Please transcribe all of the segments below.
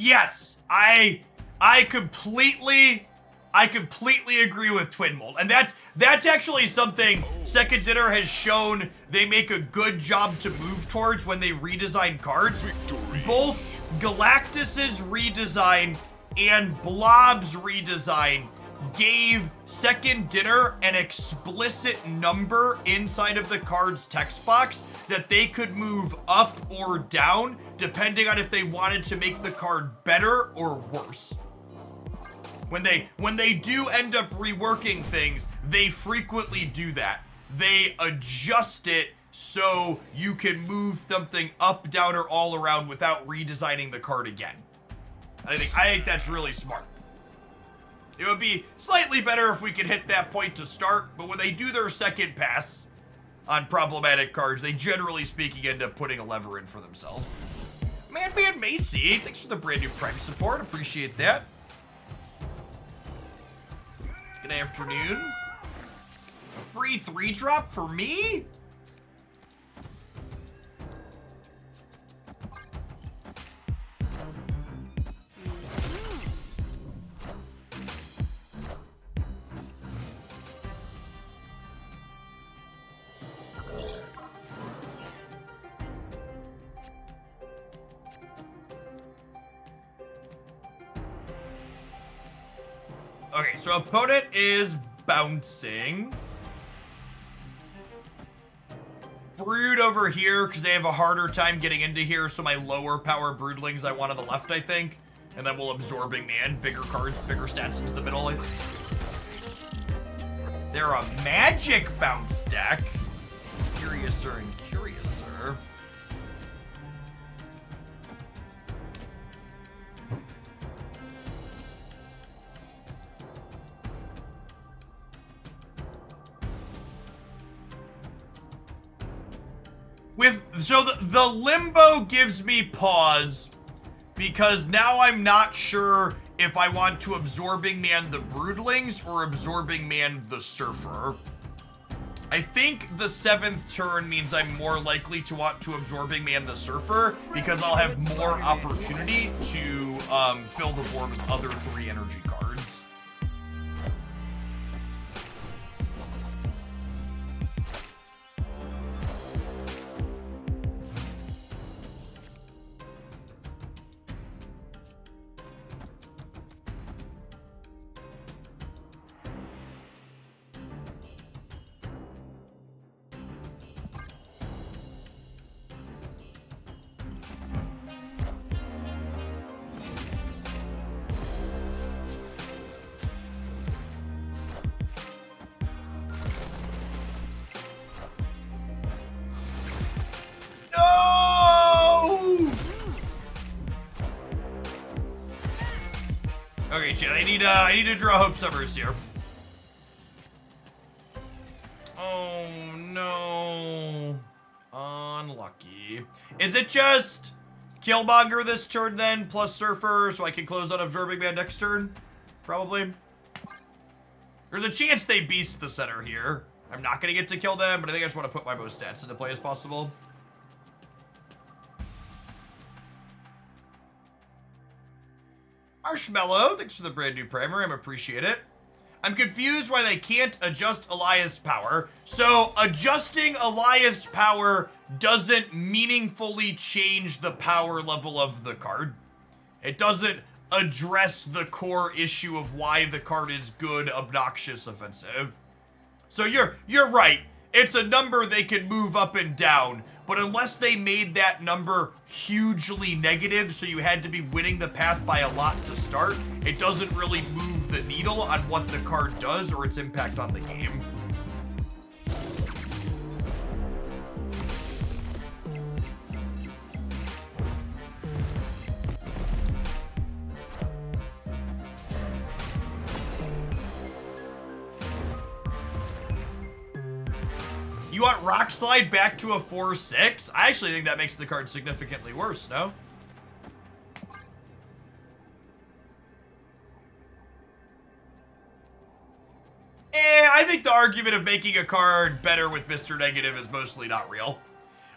Yes, I completely agree with Twin Mold, and that's actually something Second Dinner has shown they make a good job to move towards when they redesign cards. Victory. Both Galactus's redesign and Blob's redesign gave Second Dinner an explicit number inside of the card's text box that they could move up or down depending on if they wanted to make the card better or worse. When they do end up reworking things, they frequently do that. They adjust it so you can move something up, down, or all around without redesigning the card again. I think that's really smart. It would be slightly better if we could hit that point to start, but when they do their second pass on problematic cards, they generally speaking end up putting a lever in for themselves. Man Macy, thanks for the brand new Prime support. Appreciate that. Good afternoon. A free 3-drop for me? Okay, so opponent is bouncing. Brood over here because they have a harder time getting into here, so my lower power broodlings I want on the left, I think. And then we'll Absorbing Man, bigger cards, bigger stats into the middle. They're a magic bounce deck. Curiouser and curiouser. So the limbo gives me pause because now I'm not sure if I want to Absorbing Man the Broodlings or Absorbing Man the Surfer. I think the 7th turn means I'm more likely to want to Absorbing Man the Surfer because I'll have more opportunity to fill the board with other 3 energy cards. Okay, chat, I need to draw Hope Summers here. Oh no. Unlucky. Is it just Killmonger this turn then, plus Surfer, so I can close out Absorbing Man next turn? Probably. There's a chance they beast the center here. I'm not gonna get to kill them, but I think I just want to put my most stats into play as possible. Marshmallow, thanks for the brand new primer. I appreciate it. I'm confused why they can't adjust Elias power. So adjusting Elias power doesn't meaningfully change the power level of the card. It doesn't address the core issue of why the card is good, obnoxious, offensive. So you're right. It's a number they can move up and down, but unless they made that number hugely negative, so you had to be winning the path by a lot to start, it doesn't really move the needle on what the card does or its impact on the game. You want Rock Slide back to a 4/6? I actually think that makes the card significantly worse, no? I think the argument of making a card better with Mr. Negative is mostly not real.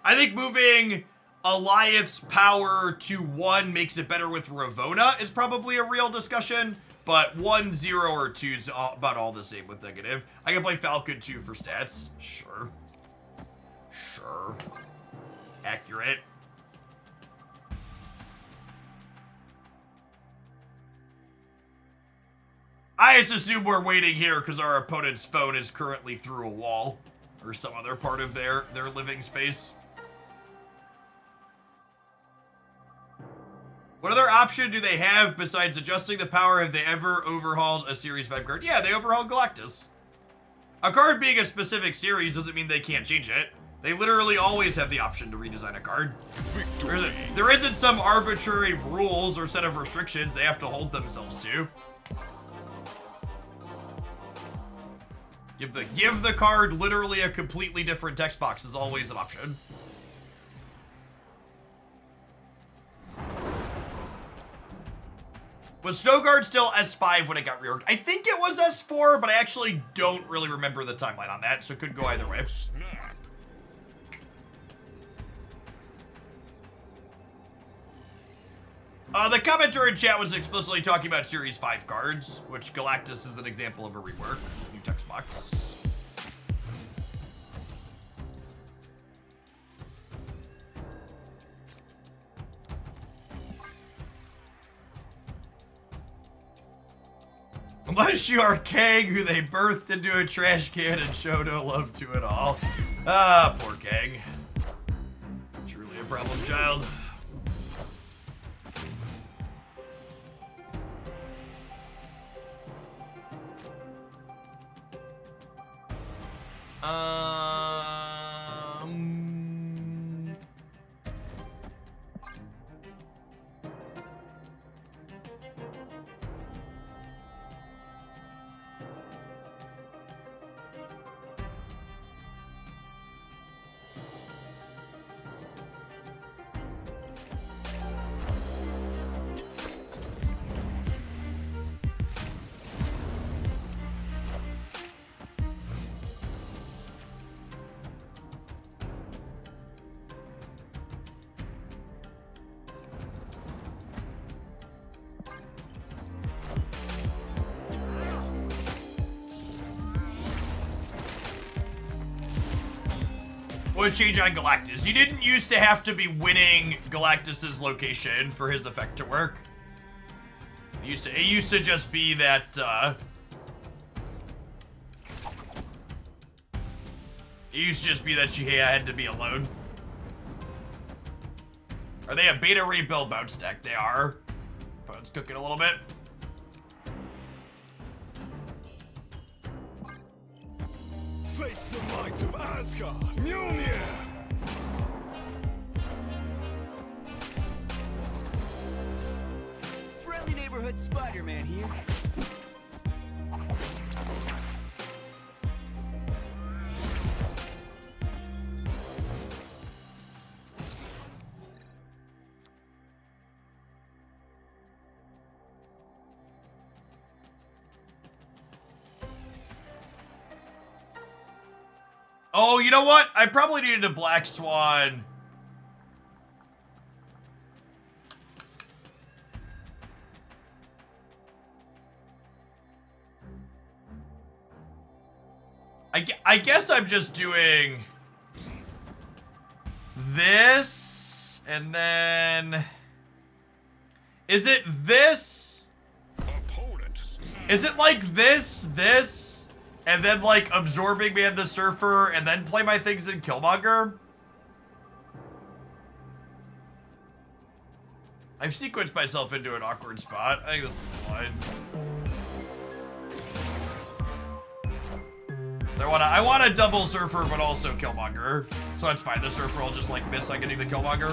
I think moving Alioth's power to 1 makes it better with Ravona is probably a real discussion, but 1, 0, or 2 is about all the same with negative. I can play Falcon 2 for stats. Sure. Sure. Accurate. I just assume we're waiting here because our opponent's phone is currently through a wall or some other part of their living space. What other option do they have besides adjusting the power? Have they ever overhauled a Series 5 card? Yeah, they overhauled Galactus. A card being a specific series doesn't mean they can't change it. They literally always have the option to redesign a card. There isn't some arbitrary rules or set of restrictions they have to hold themselves to. Give the card literally a completely different text box is always an option. Was Snowguard still S5 when it got reorged? I think it was S4, but I actually don't really remember the timeline on that, so it could go either way. The commenter in chat was explicitly talking about Series 5 cards, which Galactus is an example of a rework. New text box. Unless you are Kang, who they birthed into a trash can and show no love to at all. Ah, poor Kang. Truly a problem child. What change on Galactus? You didn't used to have to be winning Galactus's location for his effect to work. It used to just be that, it used to just be that she had to be alone. Are they a beta rebuild bounce deck? They are. But it's cooking a little bit. Face the might of Asgard, Mjolnir! Friendly neighborhood Spider-Man here. Oh, you know what? I probably needed a Black Swan. I guess I'm just doing this, and then... Is it this? Is it like this, and then like absorbing Man the Surfer, and then play my things in Killmonger? I've sequenced myself into an awkward spot. I think this is fine. I want a double Surfer, but also Killmonger. So that's fine. The Surfer will just like miss on getting the Killmonger.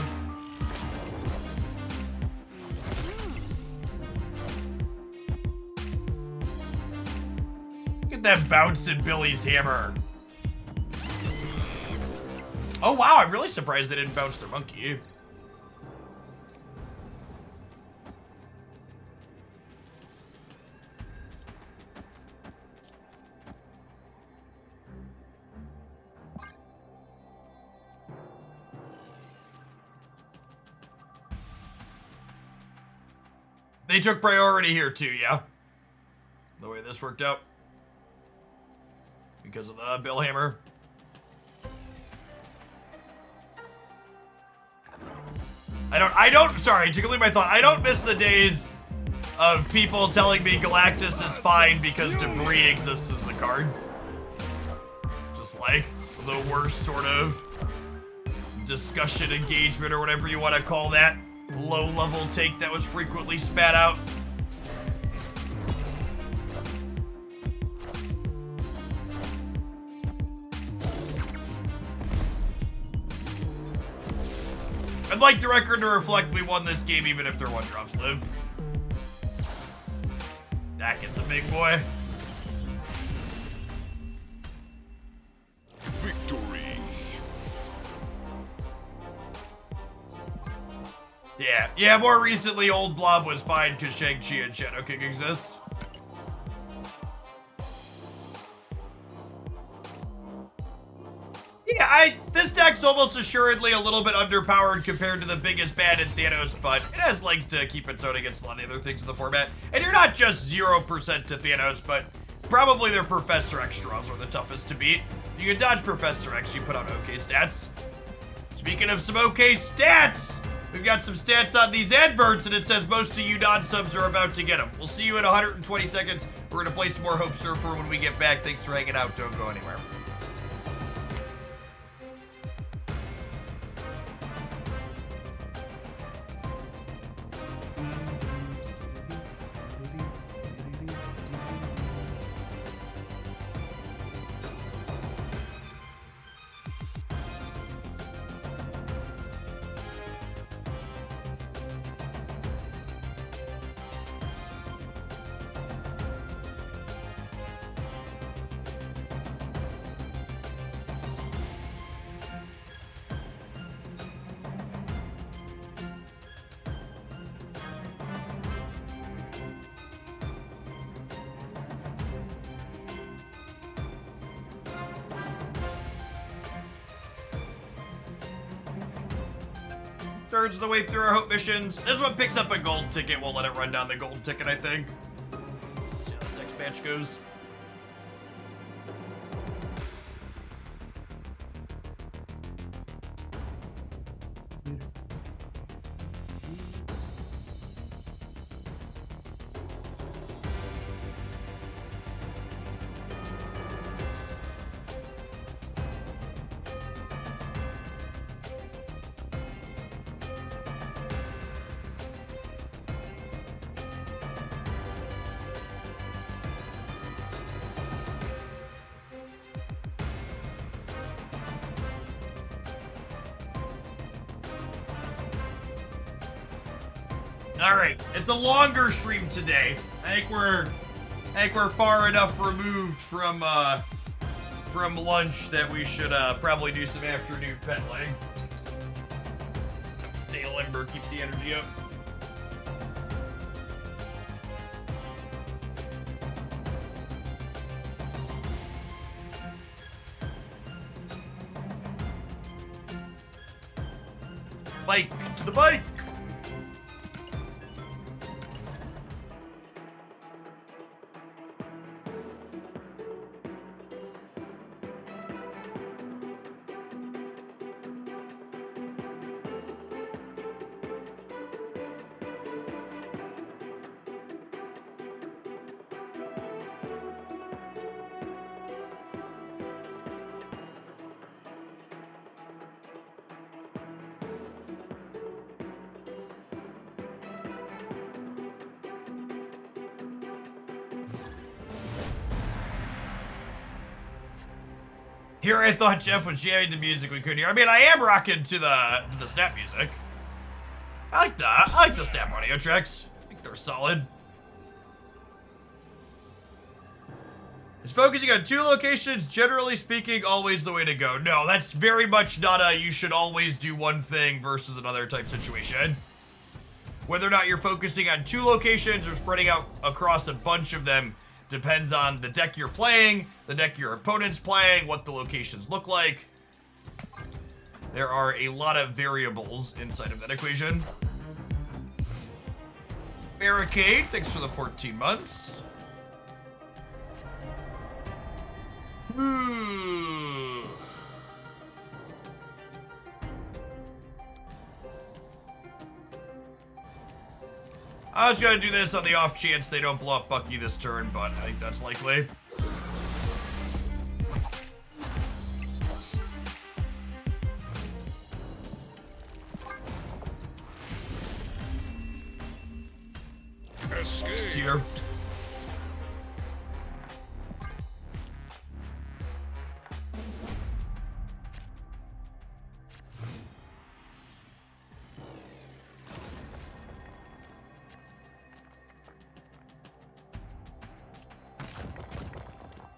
Look at that bounce in Billy's hammer. Oh wow, I'm really surprised they didn't bounce their monkey. They took priority here too, yeah. The way this worked out. Because of the bill hammer. Sorry, to complete my thought, I don't miss the days of people telling me Galactus is fine because debris exists as a card. Just like the worst sort of discussion engagement or whatever you want to call that low-level take that was frequently spat out. I'd like the record to reflect we won this game even if their one-drops live. Atkins a big boy. Victory. Yeah, more recently Old Blob was fine because Shang-Chi and Shadow King exist. Yeah, this deck's almost assuredly a little bit underpowered compared to the biggest bad in Thanos, but it has legs to keep its own against a lot of the other things in the format. And you're not just 0% to Thanos, but probably their Professor X draws are the toughest to beat. If you can dodge Professor X, you put out okay stats. Speaking of some okay stats, we've got some stats on these adverts, and it says most of you non-subs are about to get them. We'll see you in 120 seconds. We're going to play some more Hope Surfer when we get back. Thanks for hanging out. Don't go anywhere. Thirds of the way through our Hope missions. This one picks up a gold ticket. We'll let it run down the gold ticket, I think. Let's see how this next match goes. All right, it's a longer stream today. I think we're far enough removed from lunch that we should probably do some afternoon pedaling. Stay limber, keep the energy up. Bike to the bike. Here I thought Jeff was jamming the music we couldn't hear. I mean, I am rocking to the snap music. I like that. I like the snap audio tracks. I think they're solid. Is focusing on two locations, generally speaking, always the way to go? No, that's very much not a you should always do one thing versus another type situation. Whether or not you're focusing on two locations or spreading out across a bunch of them depends on the deck you're playing, the deck your opponent's playing, what the locations look like. There are a lot of variables inside of that equation. Barricade, thanks for the 14 months. I was gonna do this on the off chance they don't blow up Bucky this turn, but I think that's likely. Here.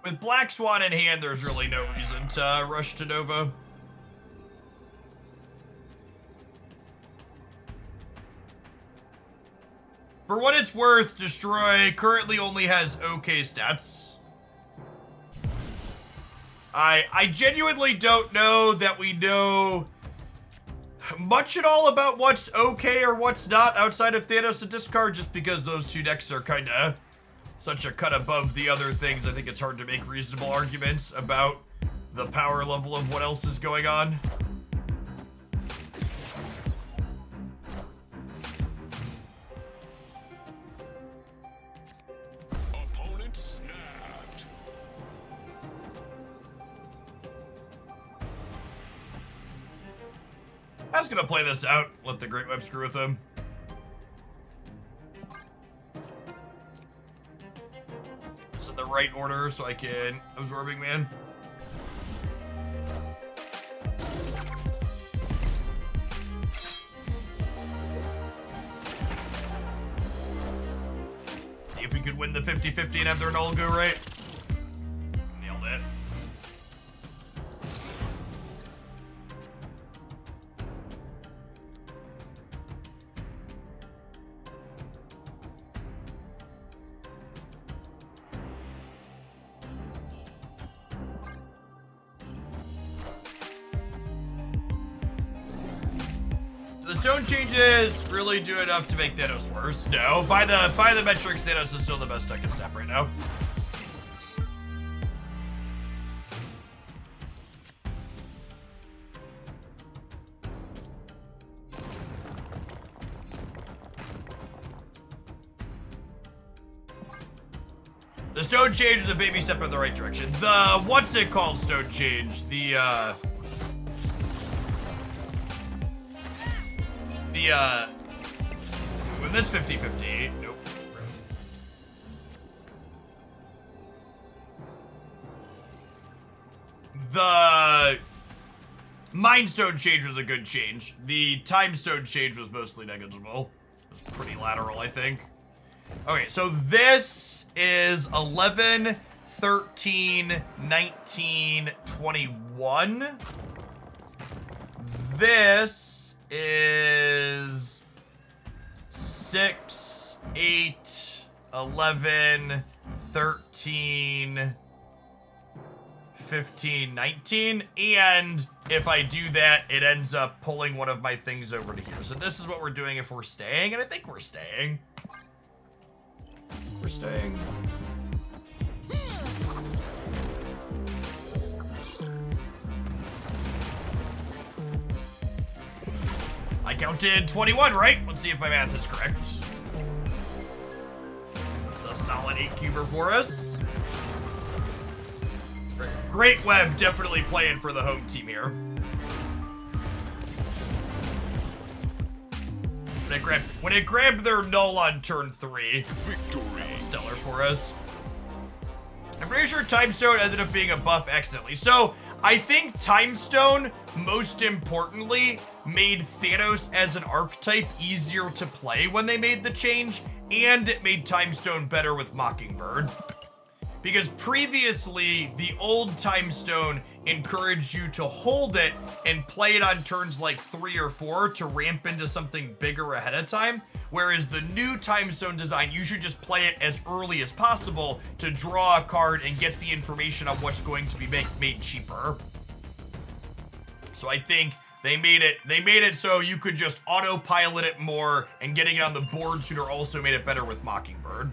With Black Swan in hand, there's really no reason to rush to Nova. For what it's worth, Destroy currently only has okay stats. I genuinely don't know that we know much at all about what's okay or what's not outside of Thanos and discard, just because those two decks are kind of such a cut above the other things. I think it's hard to make reasonable arguments about the power level of what else is going on. Opponent snapped. I was gonna play this out, let the Great Web screw with him. It's in the right order so I can Absorbing Man. See if we could win the 50-50 and have their null go right. Nailed it. The stone changes really do enough to make Thanos worse. No, by the metrics, Thanos is still the best deck in step right now. The stone change is a baby step in the right direction. The what's it called stone change? When this 50-50, nope. The Mind Stone change was a good change. The Time Stone change was mostly negligible. It was pretty lateral, I think. Okay, so this is 11, 13, 19, 21. This is 6, 8, 11, 13, 15, 19. And if I do that, it ends up pulling one of my things over to here. So this is what we're doing if we're staying, and I think we're staying. We're staying. I counted 21, right? Let's see if my math is correct. It's a solid 8-cuber for us. Great Web definitely playing for the home team here. When it grabbed their null on turn 3, Victory. that was stellar for us. I'm pretty sure Time Stone ended up being a buff accidentally. So I think Time Stone, most importantly, made Thanos as an archetype easier to play when they made the change, and it made Time Stone better with Mockingbird. Because previously, the old Time Stone encouraged you to hold it and play it on turns like 3 or 4 to ramp into something bigger ahead of time. Whereas the new Time Stone design, you should just play it as early as possible to draw a card and get the information on what's going to be made cheaper. So I think They made it so you could just autopilot it more, and getting it on the board sooner also made it better with Mockingbird.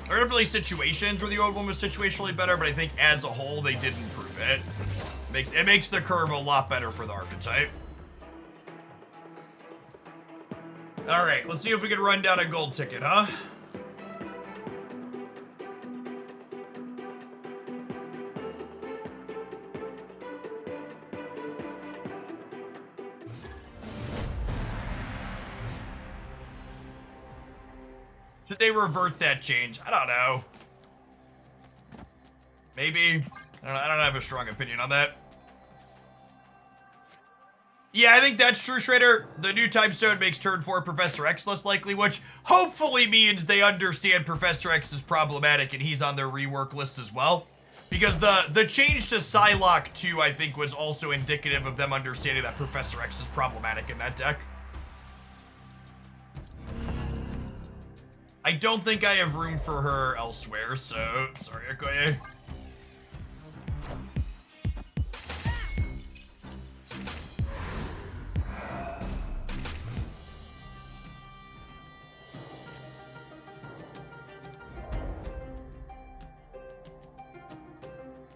There are definitely situations where the old one was situationally better, but I think as a whole they did improve it. It makes the curve a lot better for the archetype. All right, let's see if we can run down a gold ticket, huh? Should they revert that change? I don't know. Maybe. I don't have a strong opinion on that. Yeah, I think that's true, Shredder. The new time stone makes turn 4 Professor X less likely, which hopefully means they understand Professor X is problematic and he's on their rework list as well. Because the change to Psylocke 2, I think, was also indicative of them understanding that Professor X is problematic in that deck. I don't think I have room for her elsewhere, so sorry, Okoye.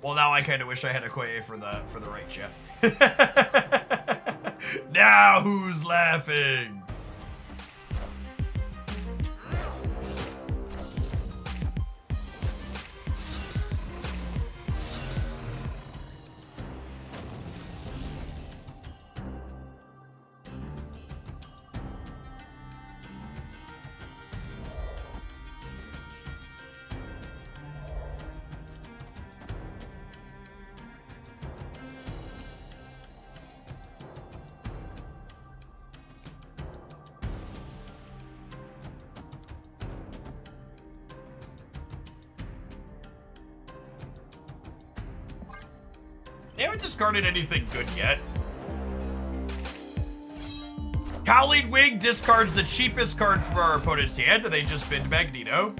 Well, now I kind of wish I had Okoye for the right chip. Now who's laughing? They haven't discarded anything good yet. Cowling Wing discards the cheapest card from our opponent's hand. They just binned Magneto.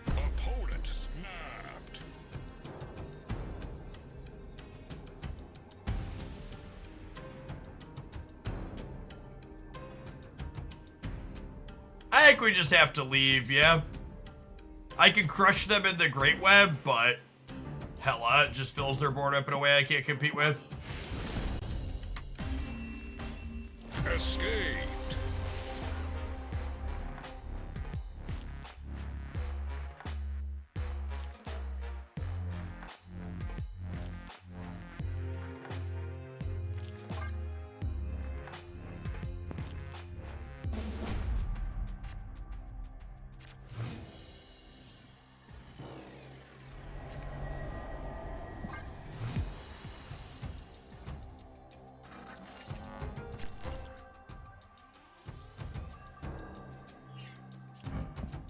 Opponent snapped. I think we just have to leave, yeah. I can crush them in the Great Web, but hella, it just fills their board up in a way I can't compete with. Escaped.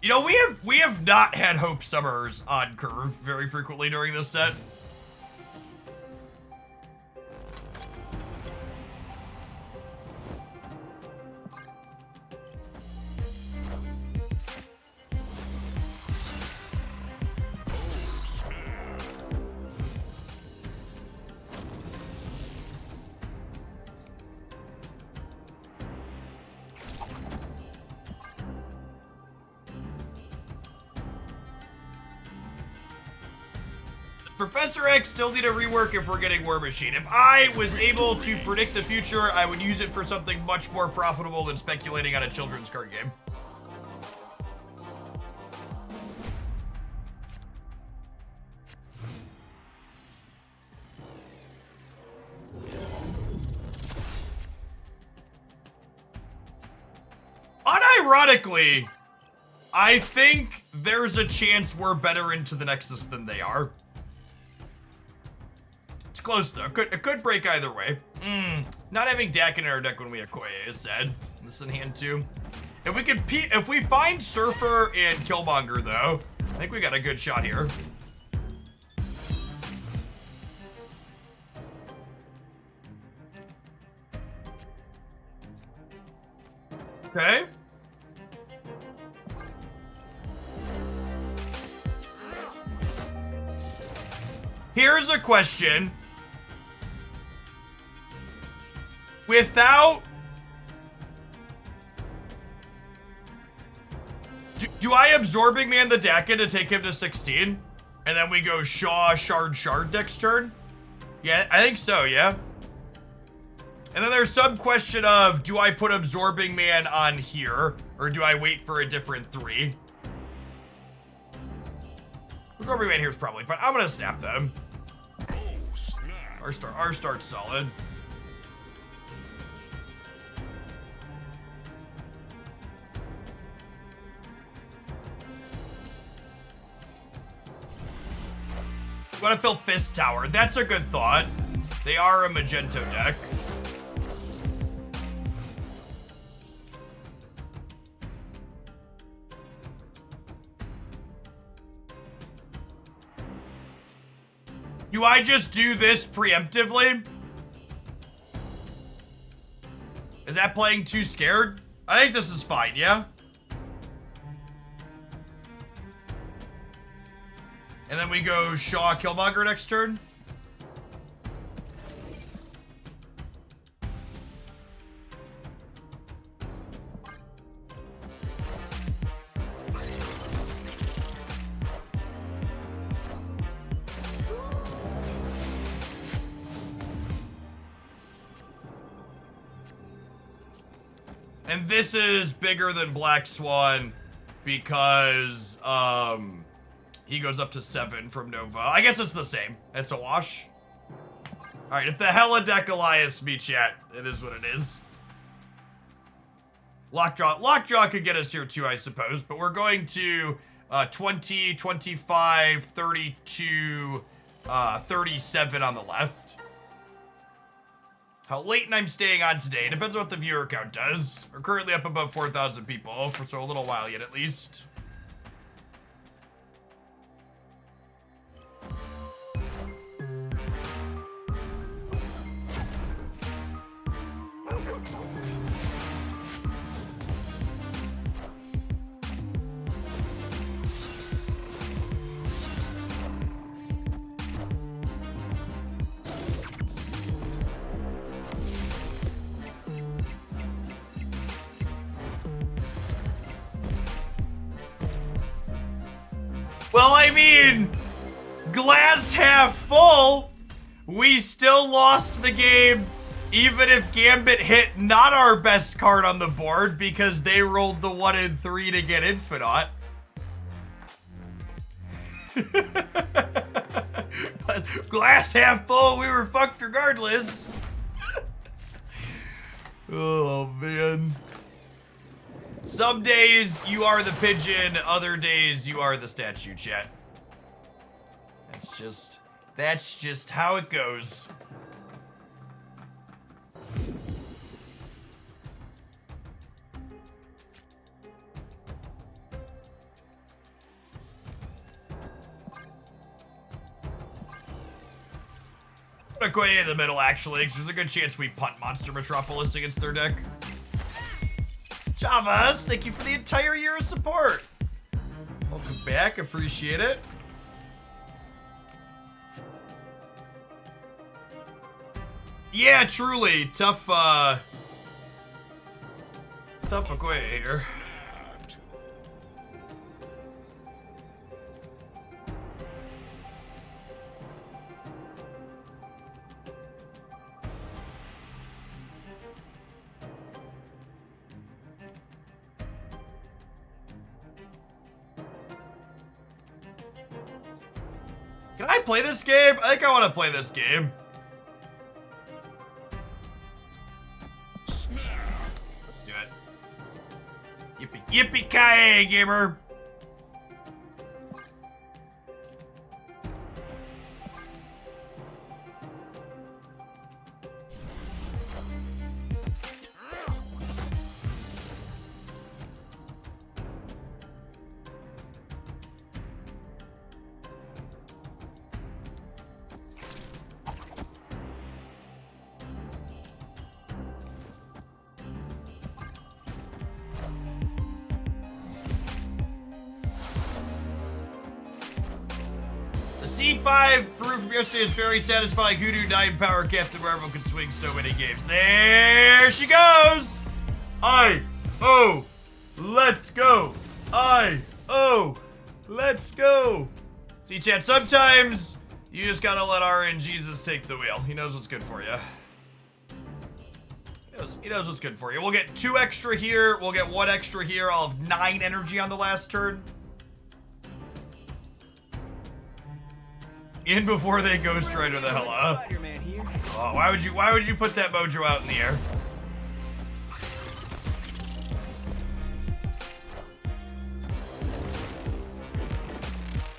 You know, we have not had Hope Summers on curve very frequently during this set. Professor X still need a rework if we're getting War Machine. If I was able to predict the future, I would use it for something much more profitable than speculating on a children's card game. Unironically, I think there's a chance we're better into the Nexus than they are. Close though. It could break either way. Not having Dak in our deck when we have Koye is sad. This in hand too. If we find Surfer and Killmonger though, I think we got a good shot here. Okay. Here's a question. Without... Do I Absorbing Man the Dakin to take him to 16? And then we go Shaw, Shard next turn? Yeah, I think so, yeah. And then there's some question of, do I put Absorbing Man on here? Or do I wait for a different 3? Absorbing Man here is probably fine. I'm gonna snap them. Oh, snap. Our start's solid. Want to fill Fist Tower. That's a good thought. They are a Magento deck. Do I just do this preemptively? Is that playing too scared? I think this is fine, yeah? And then we go Shaw Killmonger next turn. And this is bigger than Black Swan because, he goes up to 7 from Nova. I guess it's the same. It's a wash. Alright, if the Helideck Elias me chat, it is what it is. Lockjaw could get us here too, I suppose, but we're going to 20, 25, 32, 37 on the left. How late I'm staying on today depends on what the viewer count does. We're currently up above 4,000 people for so a little while yet at least. Well, I mean, glass half full, we still lost the game, even if Gambit hit not our best card on the board because they rolled the 1 and 3 to get Infinite. Glass half full, we were fucked regardless. Oh, man. Some days you are the pigeon, other days you are the statue, chat. That's just how it goes. I'm gonna go in the middle, actually, because there's a good chance we punt Monster Metropolis against their deck. Javas, thank you for the entire year of support. Welcome back, appreciate it. Yeah, truly, tough Okoye here. Can I play this game? I think I want to play this game. Let's do it. Yippee-ki-yay, gamer. C5 Peru from yesterday is very satisfying. Who knew 9 power Captain Marvel could swing so many games? There she goes! I-O! Let's go! I-O! Let's go! See, chat, sometimes you just gotta let RNGesus take the wheel. He knows what's good for you. He knows what's good for you. We'll get 2 extra here. We'll get 1 extra here. I'll have 9 energy on the last turn. In before they Ghost Rider the hell up. Spider-Man here. Oh, why would you put that mojo out in the air?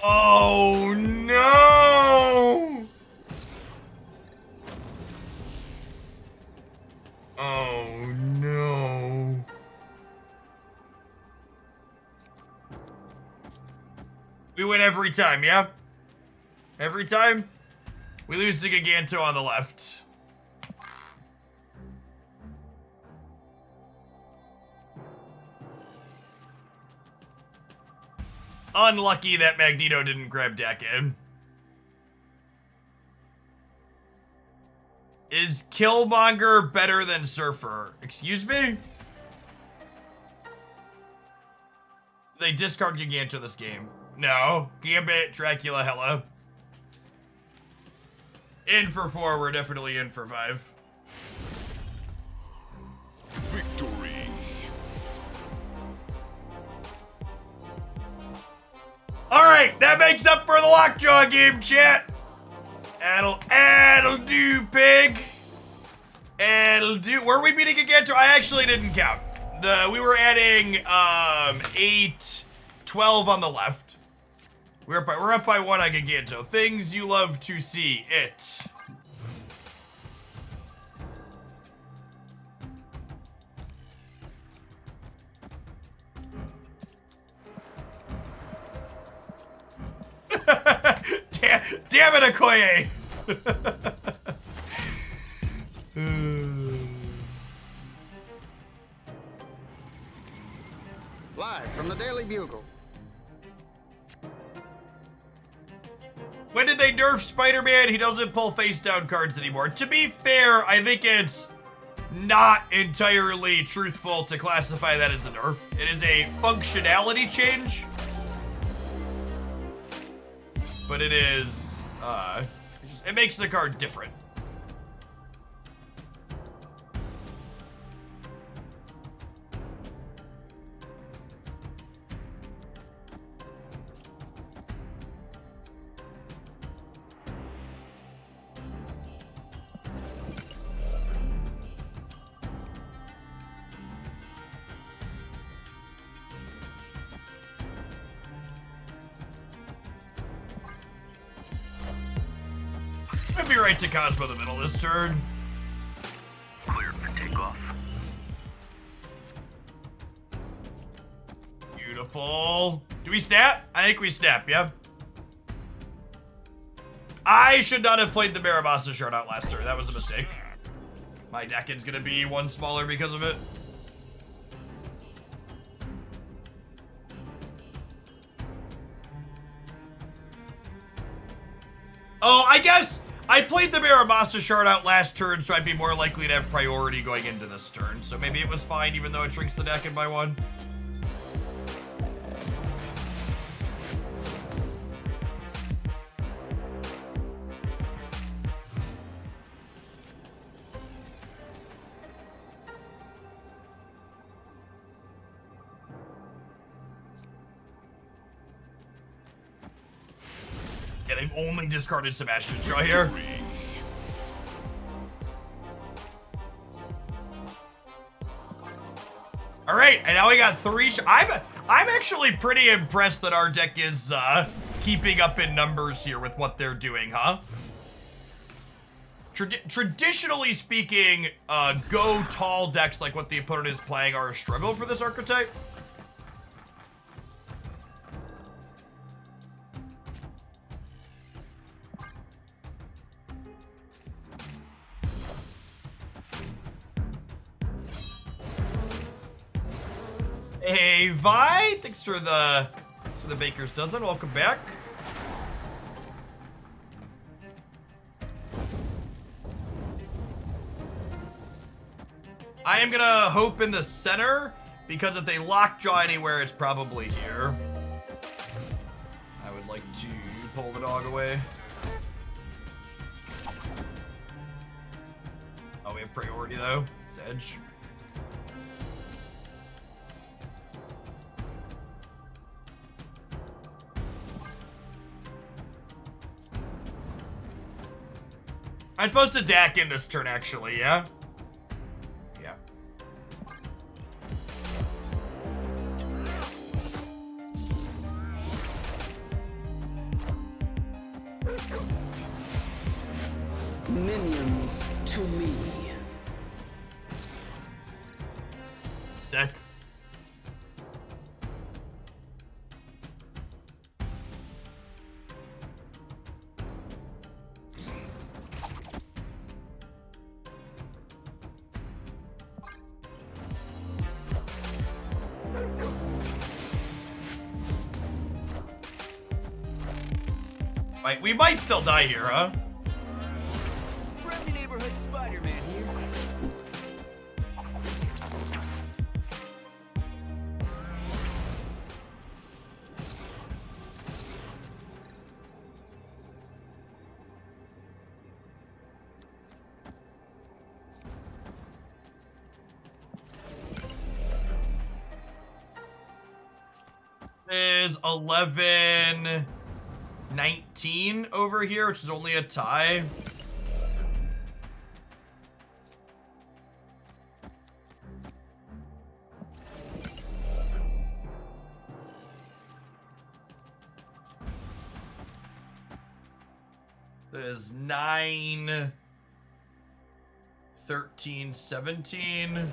Oh no! Oh no. We win every time, yeah? Every time? We lose to Giganto on the left. Unlucky that Magneto didn't grab Dakin. Is Killmonger better than Surfer? Excuse me? They discard Giganto this game. No. Gambit, Dracula, Hela. In for 4, we're definitely in for 5. Victory. Alright, that makes up for the Lockjaw game, chat. That'll do, pig. That'll do. Were we beating Giganto? I actually didn't count. We were adding 8, 12 on the left. We're up by 1 on Giganto. Things you love to see. It. Damn it, Okoye! Live from the Daily Bugle. When did they nerf Spider-Man? He doesn't pull face-down cards anymore. To be fair, I think it's not entirely truthful to classify that as a nerf. It is a functionality change. But it is, it makes the card different. I'd be right to Cosmo the middle this turn. Clear for takeoff. Beautiful. Do we snap? I think we snap, yeah. I should not have played the Marabasa shard out last turn. That was a mistake. My Dakin's gonna be 1 smaller because of it. Oh, I guess I played the Marabasa shard out last turn, so I'd be more likely to have priority going into this turn. So maybe it was fine, even though it shrinks the Dakin by 1. Yeah, they've only discarded Sebastian Shaw here. All right, and now we got 3. I'm actually pretty impressed that our deck is keeping up in numbers here with what they're doing, huh? Traditionally speaking, go tall decks like what the opponent is playing are a struggle for this archetype. Hey, Vi, thanks for the Baker's Dozen. Welcome back. I am gonna hope in the center, because if they lockjaw anywhere, it's probably here. I would like to pull the dog away. Oh, we have priority though. Sedge. I'm supposed to DAC in this turn, actually, yeah? Yeah. Minions to me. Stick. Wait, we might still die here, huh? Friendly neighborhood Spider-Man here. Is 11-19 over here, which is only a tie. There's 9, 13, 17.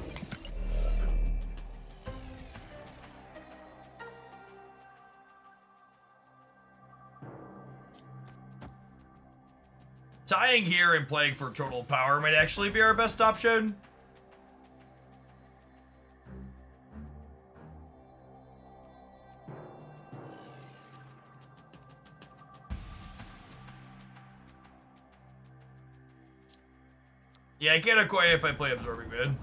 Tying here and playing for total power might actually be our best option. Yeah, I can't acquire if I play Absorbing Mid.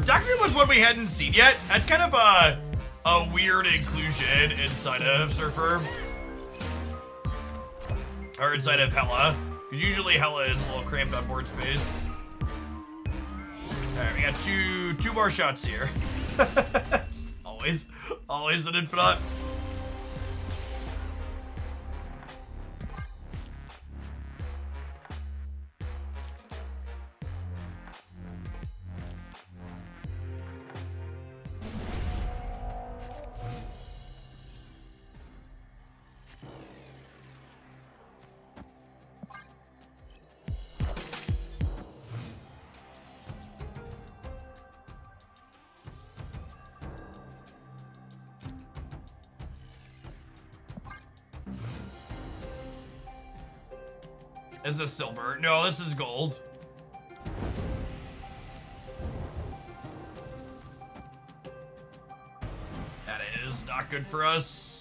Doctor was one we hadn't seen yet. That's kind of a weird inclusion inside of Surfer. Or inside of Hella. Because usually Hella is a little cramped on board space. Alright, we got two more shots here. always an infinite. Is this silver? No, this is gold. That is not good for us.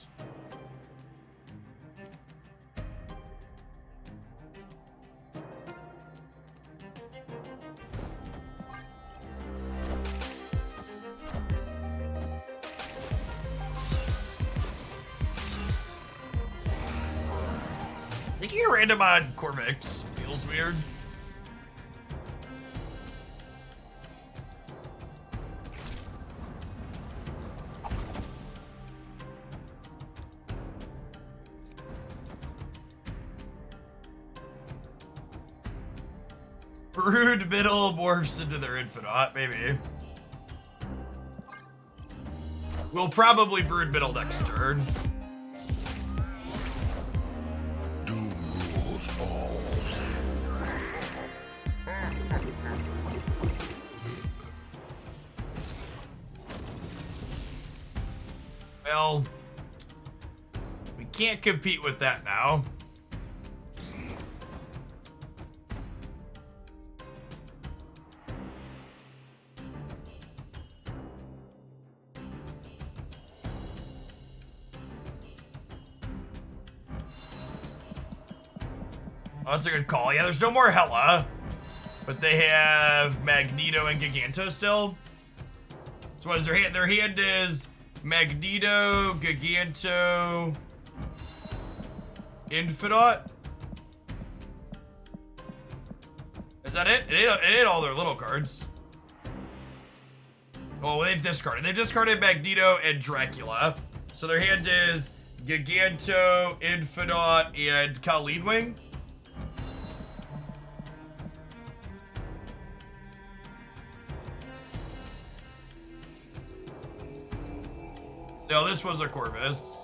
Making a random on Corvix feels weird. Brood middle morphs into their infinite, maybe. We'll probably brood middle next turn. Well, we can't compete with that now. Oh, that's a good call. Yeah, there's no more Hela. But they have Magneto and Giganto still. So what is their hand? Their hand is Magneto, Giganto, Infinite. Is that it? It ain't all their little cards. Oh, they've discarded. They've discarded Magneto and Dracula. So their hand is Giganto, Infinite, and Kaleidwing. No, this was a Corvus.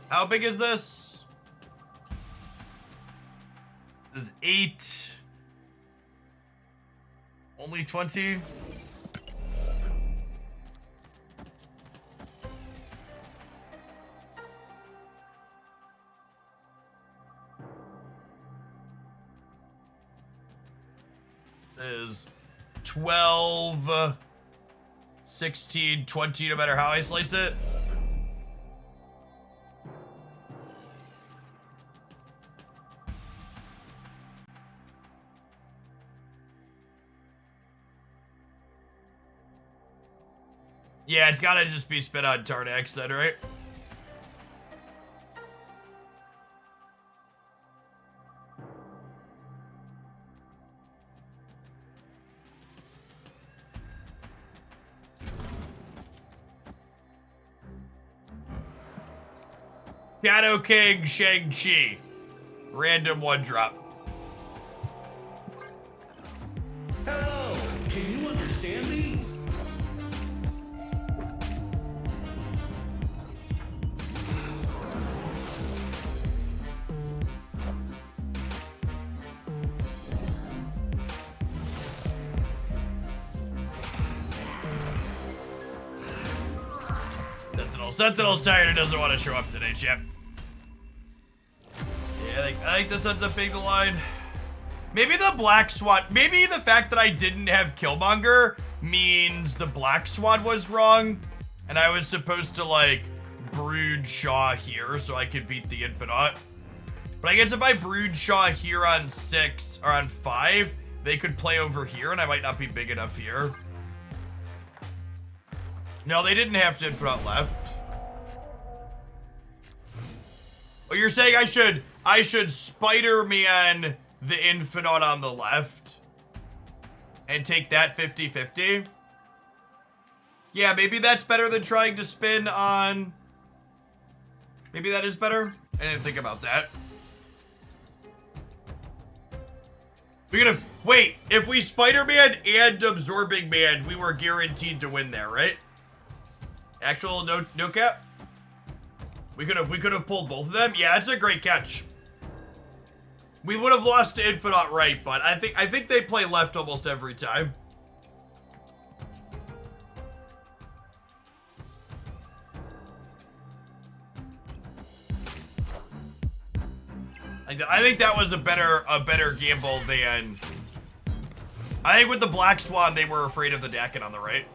How big is this? This is 8. Only 20. Is 12, 16, 20, no matter how I slice it. Yeah, it's gotta just be spit on Tarnax then, right? Shadow King, Shang-Chi. Random one drop. Hello, can you understand me? Sentinel's tired and doesn't want to show up today, chap. Yeah, I think this ends up being the line. Maybe the Black Swan, maybe the fact that I didn't have Killmonger means the Black Swan was wrong, and I was supposed to, like, brood Shaw here so I could beat the Infinite. But I guess if I brood Shaw here on 6, or on 5, they could play over here, and I might not be big enough here. No, they didn't have to Infinite left. Oh, you're saying I should Spider-Man the Infinite on the left and take that 50-50? Yeah, maybe that's better than trying to spin on... Maybe that is better? I didn't think about that. We're gonna... Wait, if we Spider-Man and Absorbing Man, we were guaranteed to win there, right? Actual no cap? We could have pulled both of them. Yeah, it's a great catch. We would have lost to Infinite right, but I think they play left almost every time. I think that was a better gamble than... I think with the Black Swan, they were afraid of the Dakin on the right.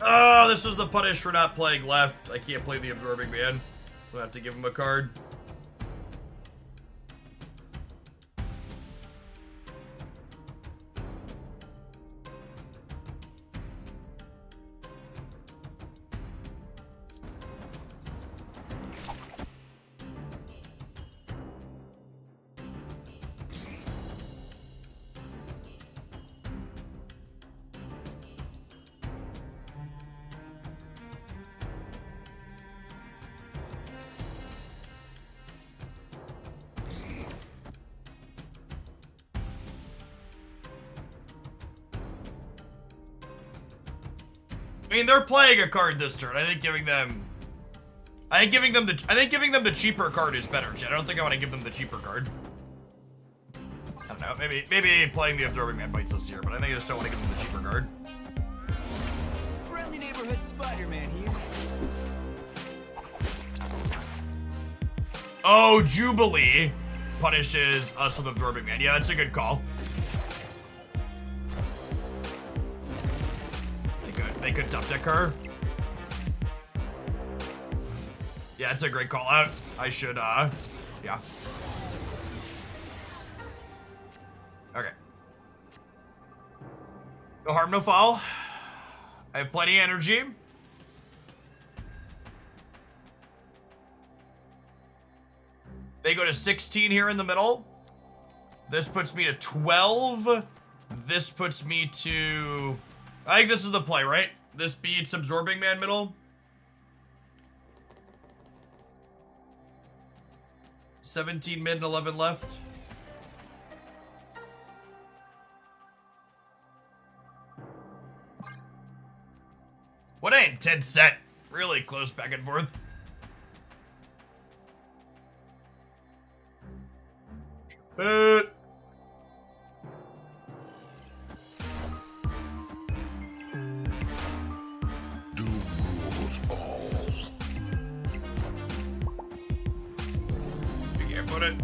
Oh, this was the punish for not playing left. I can't play the Absorbing Man, so I have to give him a card. I mean, they're playing a card this turn. I think giving them the cheaper card is better. I don't think I want to give them the cheaper card. I don't know. Maybe playing the Absorbing Man bites us here, but I think I just don't want to give them the cheaper card. Friendly neighborhood Spider-Man here. Oh, Jubilee punishes us with Absorbing Man. Yeah, that's a good call. They could top deck her. Yeah, it's a great call out. I should, yeah. Okay. No harm, no foul. I have plenty of energy. They go to 16 here in the middle. This puts me to 12. This puts me to... I think this is the play, right? This beats Absorbing Man middle. 17 mid and 11 left. What an intense set. Really close back and forth. You can't put it.